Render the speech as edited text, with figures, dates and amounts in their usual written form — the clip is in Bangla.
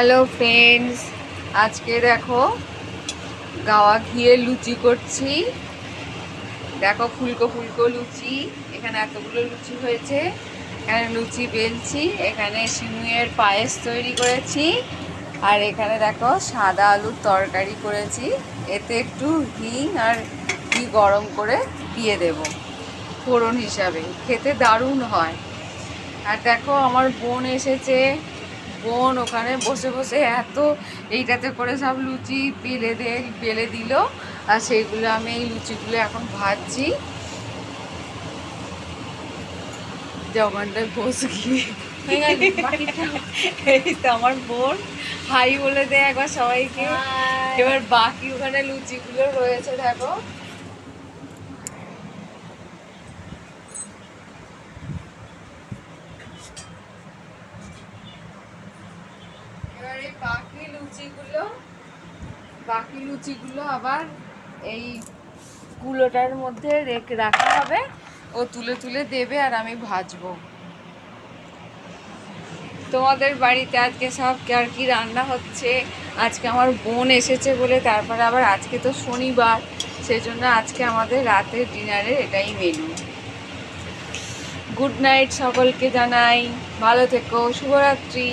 হ্যালো ফ্রেন্ডস, আজকে দেখো গাওয়া ঘিয়ের লুচি করছি। দেখো ফুলকো ফুলকো লুচি, এখানে এতগুলো লুচি হয়েছে। এখানে লুচি বেলছি, এখানে সিমুইয়ের পায়েস তৈরি করেছি, আর এখানে দেখো সাদা আলুর তরকারি করেছি। এতে একটু হিং আর ঘি গরম করে দিয়ে দেব ফোড়ন হিসাবে, খেতে দারুণ হয়। আর দেখো আমার বোন এসেছে, বোন ওখানে বসে বসে এইটাতে করে সব লুচি বেলে দিল, আর সেইগুলো আমি এই লুচিগুলো এখন ভাজছি। জগন্নাথ বসে গিয়ে এই তো আমার বোন হাই বলে দেয় একবার সবাইকে। এবার বাকি ওখানে লুচিগুলো রয়েছে দেখো। এবার এই বাকি লুচিগুলো আবার এই কুলোটার মধ্যে রাখা হবে, ও তুলে তুলে দেবে আর আমি ভাজবো। তোমাদের বাড়িতে আজকে সব আর কি রান্না হচ্ছে? আজকে আমার বোন এসেছে বলে, তারপরে আবার আজকে তো শনিবার, সেই জন্য আজকে আমাদের রাতের ডিনারে এটাই মেনু। গুড নাইট সকলকে জানাই, ভালো থেকো, শুভরাত্রি।